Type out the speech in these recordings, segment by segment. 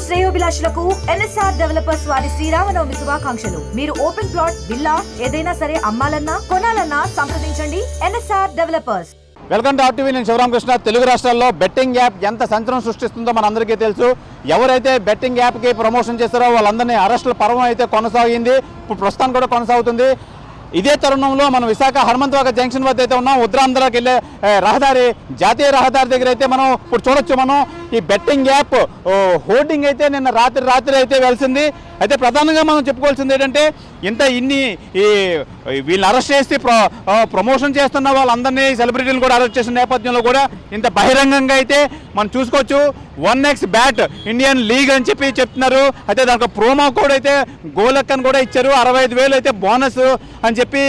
శ్రేయోభిలాషులకు NSR developers వారి శ్రీరామనవమి శుభాకాంక్షలు. మీరు ఓపెన్ ప్లాట్, విల్లా ఏదైనా సరే అమ్మాలన్నా కొనాలన్నా సంప్రదించండి NSR developers. Welcome to RTV. నేను శివరామకృష్ణ. తెలుగు రాష్ట్రాల్లో బెట్టింగ్ యాప్ ఎంత సంచలనం సృష్టిస్తుందో మనందరికీ తెలుసు. ఎవరైతే బెట్టింగ్ యాప్కి ప్రమోషన్ చేస్తారో వాళ్ళందరినీ అరెస్టుల పర్వం అయితే కొనసాగింది. ఇప్పుడు ప్రస్తుతం కూడా కొనసాగుతుంది. ఇదే తరుణంలో మనం విశాఖ హనుమంతవాక జంక్షన్ వద్ద అయితే ఉన్నాం. ఉత్తరాంధ్రకి వెళ్ళే రహదారి, జాతీయ రహదారి దగ్గర అయితే మనం ఇప్పుడు చూడొచ్చు. మనం ఈ బెట్టింగ్ యాప్ హోర్డింగ్ అయితే నిన్న రాత్రి అయితే వెలిసింది. అయితే ప్రధానంగా మనం చెప్పుకోవాల్సింది ఏంటంటే ఇన్ని వీళ్ళని అరెస్ట్ చేసి ప్రమోషన్ చేస్తున్న వాళ్ళందరినీ, సెలబ్రిటీలు కూడా అరెస్ట్ చేసిన నేపథ్యంలో కూడా ఇంత బహిరంగంగా అయితే మనం చూసుకోవచ్చు. 1x బ్యాట్ ఇండియన్ లీగ్ అని చెప్పి చెప్తున్నారు. అయితే దానికి ప్రోమో కోడ్ అయితే గోలక్కని కూడా ఇచ్చారు. 65,000 అయితే బోనస్ అని చెప్పి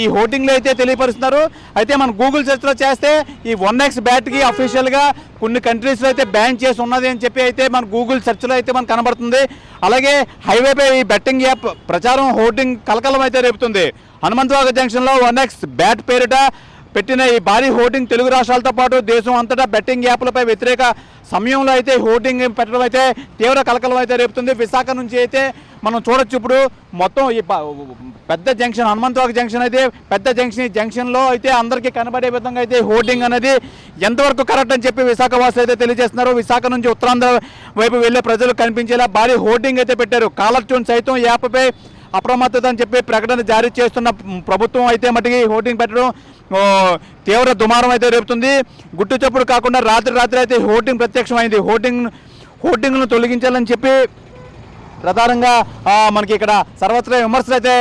ఈ హోర్డింగ్లో అయితే తెలియపరుస్తున్నారు. అయితే మనం గూగుల్ సెర్చ్లో చేస్తే ఈ 1x బ్యాట్కి అఫీషియల్గా కొన్ని కంట్రీస్లో అయితే బ్యాన్ చేసి ఉన్నది అని చెప్పి అయితే మన గూగుల్ సెర్చ్లో అయితే మనకు కనబడుతుంది. అలాగే హైవేపై ఈ బెట్టింగ్ యాప్ ప్రచారం హోర్డింగ్ కలకలం అయితే రేపుతుంది. హనుమంతవాక జంక్షన్లో 1x బ్యాట్ పేరిట పెట్టిన ఈ భారీ హోర్డింగ్ తెలుగు రాష్ట్రాలతో పాటు దేశం అంతటా బెట్టింగ్ యాప్లపై వ్యతిరేక సమయంలో అయితే హోర్డింగ్ పెట్టడం అయితే తీవ్ర కలకలం అయితే రేపుతుంది. విశాఖ నుంచి అయితే మనం చూడొచ్చు. ఇప్పుడు మొత్తం ఈ పెద్ద జంక్షన్, హనుమంతవాక జంక్షన్ అయితే పెద్ద జంక్షన్. ఈ జంక్షన్లో అయితే అందరికీ కనబడే విధంగా అయితే హోర్డింగ్ అనేది ఎంతవరకు కరెక్ట్ అని చెప్పి విశాఖ వాసులు అయితే తెలియజేస్తున్నారు. విశాఖ నుంచి ఉత్తరాంధ్ర వైపు వెళ్ళే ప్రజలు కనిపించేలా భారీ హోర్డింగ్ అయితే పెట్టారు. కాలర్ ట్యూన్ సైతం యాప్పై అప్రమత్తత అని చెప్పి ప్రకటన జారీ చేస్తున్న ప్రభుత్వం అయితే మటుకి హోర్డింగ్ పెట్టడం తీవ్ర దుమారం అయితే రేపుతుంది. గుట్టు చప్పుడు కాకుండా రాత్రి అయితే హోర్డింగ్ ప్రత్యక్షమైంది. హోర్డింగ్ను తొలగించాలని చెప్పి ప్రధానంగా మనకి ఇక్కడ సర్వత్రా విమర్శలు అయితే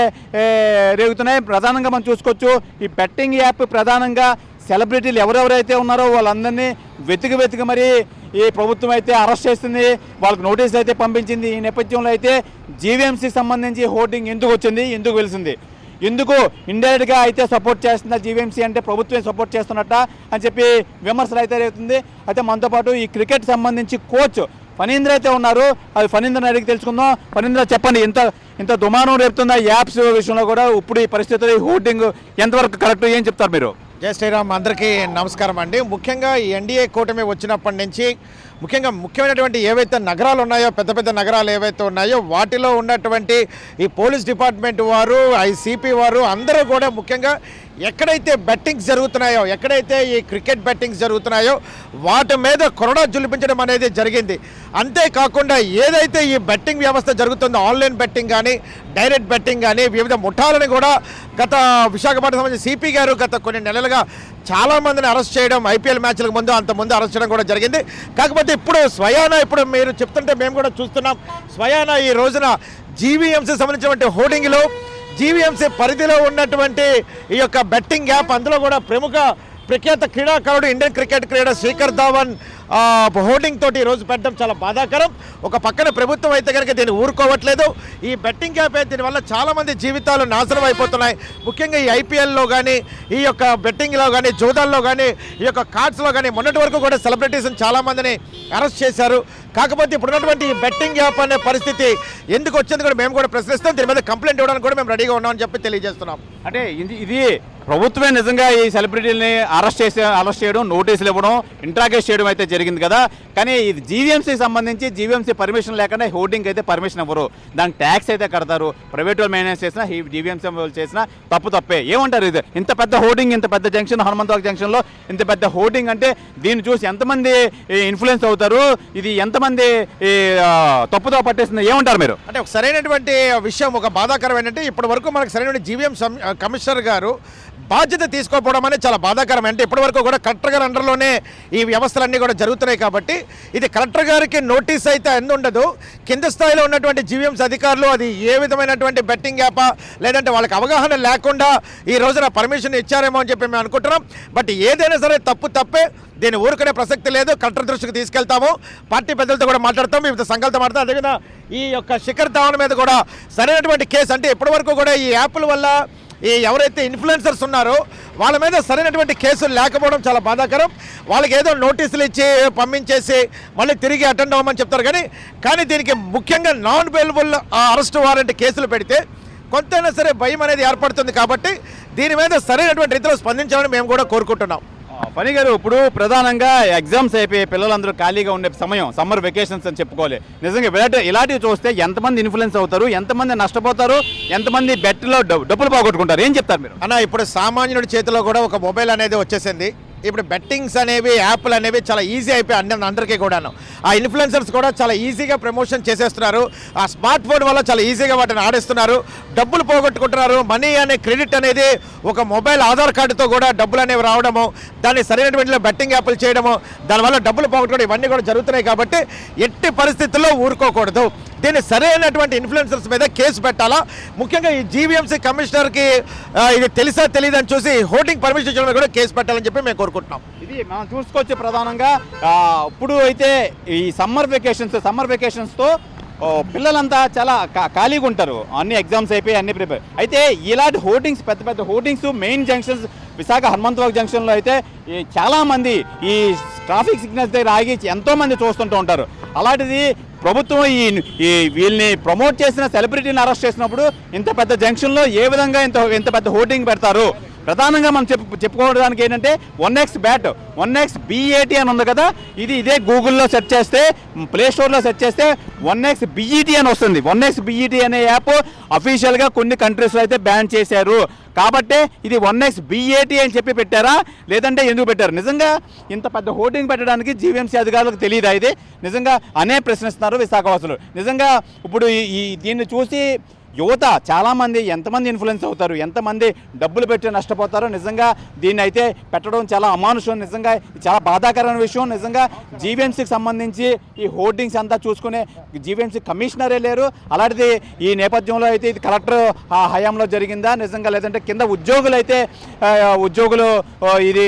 రేగుతున్నాయి. ప్రధానంగా మనం చూసుకోవచ్చు. ఈ బెట్టింగ్ యాప్ ప్రధానంగా సెలబ్రిటీలు ఎవరెవరైతే ఉన్నారో వాళ్ళందరినీ వెతికి మరి ఈ ప్రభుత్వం అయితే అరెస్ట్ చేస్తుంది. వాళ్ళకి నోటీసులు అయితే పంపించింది. ఈ నేపథ్యంలో అయితే జీవీఎంసీకి సంబంధించి హోర్డింగ్ ఎందుకు వచ్చింది, ఎందుకు వెలిసింది, ఎందుకు ఇండైరెక్ట్గా అయితే సపోర్ట్ చేస్తుందా జీవీఎంసీ అంటే ప్రభుత్వం సపోర్ట్ చేస్తున్నట్ట అని చెప్పి విమర్శలు అయితే రేగుతుంది. అయితే మనతో పాటు ఈ క్రికెట్ సంబంధించి కోచ్ ఫణీంద్ర అయితే ఉన్నారు. అది ఫణీంద్రని అడిగి తెలుసుకుందాం. ఫణీంద్ర, చెప్పండి, ఇంత దుమానం రేపుతున్న యాప్స్ విషయంలో కూడా ఇప్పుడు ఈ పరిస్థితుల్లో ఈ హోర్డింగ్ ఎంతవరకు కరెక్ట్, ఏం చెప్తారు మీరు? జై శ్రీరామ్. అందరికీ నమస్కారం అండి. ముఖ్యంగా ఈ ఎన్డీఏ కూటమి వచ్చినప్పటి నుంచి ముఖ్యమైనటువంటి ఏవైతే నగరాలు ఉన్నాయో, పెద్ద నగరాలు ఏవైతే ఉన్నాయో వాటిలో ఉన్నటువంటి ఈ పోలీస్ డిపార్ట్మెంట్ వారు, ఐసీపీ వారు అందరూ కూడా ముఖ్యంగా ఎక్కడైతే బెట్టింగ్స్ జరుగుతున్నాయో, ఎక్కడైతే ఈ క్రికెట్ బెట్టింగ్స్ జరుగుతున్నాయో వాటి మీద కొరడా జులిపించడం అనేది జరిగింది. అంతేకాకుండా ఏదైతే ఈ బెట్టింగ్ వ్యవస్థ జరుగుతుందో, ఆన్లైన్ బెట్టింగ్ కానీ డైరెక్ట్ బెట్టింగ్ కానీ వివిధ ముఠాలను కూడా గత విశాఖపట్నం సంబంధించిన సిపి గారు గత కొన్ని నెలలుగా చాలామందిని అరెస్ట్ చేయడం, ఐపీఎల్ మ్యాచ్లకు అంతకుముందు అరెస్ట్ చేయడం కూడా జరిగింది. కాకపోతే ఇప్పుడు మీరు చెప్తుంటే మేము కూడా చూస్తున్నాం. స్వయానా ఈ రోజున జీవీఎంసీ సంబంధించినటువంటి హోర్డింగ్లో జీవీఎంసీ పరిధిలో ఉన్నటువంటి ఈ యొక్క బెట్టింగ్ యాప్, అందులో కూడా ప్రఖ్యాత క్రీడాకారుడు, ఇండియన్ క్రికెట్ క్రీడర్ శేఖర్ ధావన్ హోర్డింగ్ తోటి ఈరోజు పెట్టడం చాలా బాధాకరం. ఒక పక్కన ప్రభుత్వం అయితే కనుక దీన్ని ఊరుకోవట్లేదు. ఈ బెట్టింగ్ యాప్ అయితే దీనివల్ల చాలామంది జీవితాలు నాశనం అయిపోతున్నాయి. ముఖ్యంగా ఈ ఐపీఎల్లో కానీ, ఈ యొక్క బెట్టింగ్లో కానీ, జోదాల్లో కానీ, ఈ యొక్క కార్డ్స్లో కానీ మొన్నటి వరకు కూడా సెలబ్రిటీస్ని చాలామందిని అరెస్ట్ చేశారు. కాకపోతే ఇప్పుడున్నటువంటి ఈ బెట్టింగ్ యాప్ అనే పరిస్థితి ఎందుకు వచ్చింది కూడా మేము కూడా ప్రశ్నిస్తాం. దీని మీద కంప్లైంట్ ఇవ్వడానికి కూడా మేము రెడీగా ఉన్నామని చెప్పి తెలియజేస్తున్నాం. అంటే ఇది ప్రభుత్వమే నిజంగా ఈ సెలబ్రిటీలని అరెస్ట్ చేయడం, నోటీసులు ఇవ్వడం, ఇంట్రాగేట్ చేయడం అయితే జరిగింది కదా. కానీ ఇది జీవీఎంసీకి సంబంధించి జీవీఎంసీ పర్మిషన్ లేకుండా హోర్డింగ్ అయితే పర్మిషన్ ఇవ్వరు. దానికి ట్యాక్స్ అయితే కడతారు. ప్రైవేట్ వాళ్ళు మెయింటెనెన్స్ చేసినా, జీవీఎంసీ వాళ్ళు చేసినా తప్పే. ఏమంటారు? ఇది ఇంత పెద్ద హోర్డింగ్, ఇంత పెద్ద జంక్షన్, హనుమంతవాక జంక్షన్లో ఇంత పెద్ద హోర్డింగ్ అంటే దీన్ని చూసి ఎంతమంది ఇన్ఫ్లుయెన్స్ అవుతారు? ఇది ఎంతమంది తప్పుతో పట్టేస్తుంది? ఏమంటారు మీరు? అంటే ఒక సరైనటువంటి విషయం, ఒక బాధాకరం ఏంటంటే ఇప్పటి వరకు మనకు సరైన జీవీఎం కమిషనర్ గారు బాధ్యత తీసుకోకపోవడం అనేది చాలా బాధాకరం. అంటే ఇప్పటి వరకు కూడా కలెక్టర్ గారి అండర్లోనే ఈ వ్యవస్థలన్నీ కూడా జరుగుతున్నాయి. కాబట్టి ఇది కలెక్టర్ గారికి నోటీస్ అయితే ఉండదు. కింద స్థాయిలో ఉన్నటువంటి జీవీఎంసీ అధికారులు అది ఏ విధమైనటువంటి బెట్టింగ్ యాపా, లేదంటే వాళ్ళకి అవగాహన లేకుండా ఈ రోజున పర్మిషన్ ఇచ్చారేమో అని చెప్పి మేము అనుకుంటున్నాం. బట్ ఏదైనా సరే తప్పే. దీన్ని ఊరుకునే ప్రసక్తి లేదు. కలెక్టర్ దృష్టికి తీసుకెళ్తాము. పార్టీ పెద్దలతో కూడా మాట్లాడతాం, వివిధ సంఘాలతో మాట్లాడతాం. అదేవిధంగా ఈ యొక్క శిఖర్ ధావన్ మీద కూడా సరైనటువంటి కేసు, అంటే ఇప్పటి వరకు కూడా ఈ యాప్ల వల్ల ఈ ఎవరైతే ఇన్ఫ్లుయెన్సర్స్ ఉన్నారో వాళ్ళ మీద సరైనటువంటి కేసులు లేకపోవడం చాలా బాధాకరం. వాళ్ళకి ఏదో నోటీసులు ఇచ్చి పంపించేసి మళ్ళీ తిరిగి అటెండ్ అవ్వమని చెప్తారు. కానీ దీనికి ముఖ్యంగా నాన్ బెయిలబుల్ అరెస్ట్ వారెంట్ కేసులు పెడితే కొంతైనా సరే భయం అనేది ఏర్పడుతుంది. కాబట్టి దీని మీద సరైనటువంటి రీతిలో స్పందించాలని మేము కూడా కోరుకుంటున్నాం. ఫణి గారు, ఇప్పుడు ప్రధానంగా ఎగ్జామ్స్ అయిపోయి పిల్లలందరూ ఖాళీగా ఉండే సమయం, సమ్మర్ వెకేషన్స్ అని చెప్పుకోవాలి. నిజంగా ఇలాంటివి చూస్తే ఎంతమంది ఇన్ఫ్లుయెన్స్ అవుతారు, ఎంతమంది నష్టపోతారు, ఎంతమంది బెట్లో డబ్బులు పోగొట్టుకుంటారు, ఏం చెప్తారు మీరు? అన్న, ఇప్పుడు సామాన్యుడి చేతిలో కూడా ఒక మొబైల్ అనేది వచ్చేసింది. ఇప్పుడు బెట్టింగ్స్ అనేవి, యాప్లు అనేవి చాలా ఈజీ అయిపోయి అందరికీ కూడాను. ఆ ఇన్ఫ్లుయెన్సర్స్ కూడా చాలా ఈజీగా ప్రమోషన్ చేసేస్తున్నారు. ఆ స్మార్ట్ ఫోన్ వల్ల చాలా ఈజీగా వాటిని ఆడిస్తున్నారు, డబ్బులు పోగొట్టుకుంటున్నారు. మనీ అనే క్రెడిట్ అనేది ఒక మొబైల్ ఆధార్ కార్డుతో కూడా డబ్బులు అనేవి రావడము, దాన్ని సరైనటువంటి బెట్టింగ్ యాప్లు చేయడము, దానివల్ల డబ్బులు పోగొట్టుకోవడం, ఇవన్నీ కూడా జరుగుతున్నాయి. కాబట్టి ఎట్టి పరిస్థితుల్లో ఊరుకోకూడదు. దీన్ని సరైనటువంటి ఇన్ఫ్లుయెన్సర్స్ మీద కేసు పెట్టాలా. ముఖ్యంగా ఈ జీవీఎంసీ కమిషనర్కి ఇది తెలుసా తెలియదని చూసి హోర్డింగ్ పర్మిషన్ ఇచ్చడం కూడా కేసు పెట్టాలని చెప్పి మేము కోరుకుంటున్నాం. ఇది మనం చూసుకోవచ్చు. ప్రధానంగా ఇప్పుడు అయితే ఈ సమ్మర్ వెకేషన్స్తో పిల్లలంతా చాలా ఖాళీగా ఉంటారు. అన్ని ఎగ్జామ్స్ అయిపోయి అన్ని ప్రిపేర్ అయితే ఇలాంటి హోర్డింగ్స్, పెద్ద పెద్ద hoardings main junctions, Visakha Hanumanthavaka జంక్షన్లో అయితే చాలామంది ఈ ట్రాఫిక్ సిగ్నల్స్ దగ్గర ఆగి ఎంతోమంది చూస్తుంటూ ఉంటారు. అలాంటిది ప్రభుత్వం ఈ వీళ్ళని ప్రమోట్ చేసిన సెలబ్రిటీని అరెస్ట్ చేసినప్పుడు ఇంత పెద్ద జంక్షన్లో ఏ విధంగా ఇంత పెద్ద హోర్డింగ్ పెడతారు? ప్రధానంగా మనం చెప్పుకోవడానికి ఏంటంటే 1x BAT అని ఉంది కదా, ఇదే గూగుల్లో సెర్చ్ చేస్తే, ప్లే స్టోర్లో సెర్చ్ చేస్తే 1x BET అని వస్తుంది. 1x BET అనే యాప్ అఫీషియల్గా కొన్ని కంట్రీస్లో అయితే బ్యాన్ చేశారు. కాబట్టి ఇది 1x BAT అని చెప్పి పెట్టారా, లేదంటే ఎందుకు పెట్టారు? నిజంగా ఇంత పెద్ద హోర్డింగ్ పెట్టడానికి జీవీఎంసీ అధికారులకు తెలియదా? ఇది నిజంగా అనే ప్రశ్నిస్తున్నారు విశాఖవాసులు. నిజంగా ఇప్పుడు దీన్ని చూసి యువత చాలామంది ఎంతమంది ఇన్ఫ్లుయెన్స్ అవుతారు, ఎంతమంది డబ్బులు పెట్టి నష్టపోతారో, నిజంగా దీన్ని అయితే పెట్టడం చాలా అమానుషం. నిజంగా చాలా బాధాకరమైన విషయం. నిజంగా జీవీఎంసీకి సంబంధించి ఈ హోర్డింగ్స్ అంతా చూసుకునే జీవీఎంసీ కమిషనరే లేరు. అలాంటిది ఈ నేపథ్యంలో అయితే ఇది కలెక్టర్ హయాంలో జరిగిందా నిజంగా, లేదంటే కింద ఉద్యోగులు ఇది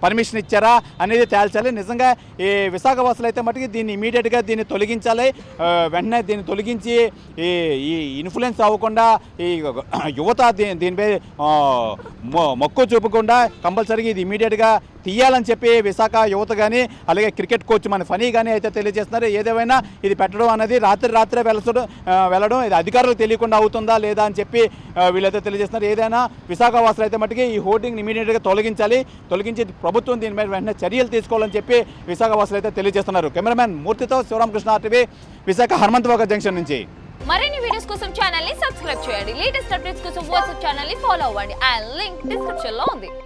పర్మిషన్ ఇచ్చారా అనేది తేల్చాలి. నిజంగా ఈ విశాఖవాసులు అయితే మటుకు దీన్ని ఇమీడియట్గా దీన్ని తొలగించాలి. వెంటనే దీన్ని తొలగించి ఈ ఇన్ఫ్లుయెన్స్ అవ్వకుండా ఈ యువత దీనిపై మక్కువ చూపకుండా కంపల్సరీగా ఇది ఇమీడియట్గా తీయాలని చెప్పి విశాఖ యువత కానీ, అలాగే క్రికెట్ కోచ్ మన ఫనీ కానీ అయితే తెలియజేస్తున్నారు. ఏదేమైనా ఇది పెట్టడం అనేది రాత్రే వెళ్ళడం ఇది అధికారులకు తెలియకుండా అవుతుందా లేదా అని చెప్పి వీళ్ళైతే తెలియజేస్తున్నారు. ఏదైనా విశాఖ వాసులు అయితే మట్టుకి ఈ హోర్డింగ్ ఇమీడియట్గా తొలగించి ప్రభుత్వం దీని మీద వెంటనే చర్యలు తీసుకోవాలని చెప్పి విశాఖ వాసులు అయితే తెలియజేస్తున్నారు. కెమెరామెన్ మూర్తితో శివరామకృష్ణ, RTV, విశాఖ హనుమంతవాక జంక్షన్ నుంచి. మరిన్ని వీడియోస్ కోసం ఛానల్ ని సబ్స్క్రైబ్ చేయండి. లేటెస్ట్ అప్డేట్స్ కోసం వాట్సాప్ ఛానల్ ని ఫాలో అవ్వండి. ఆ లింక్ డిస్క్రిప్షన్ లో ఉంది.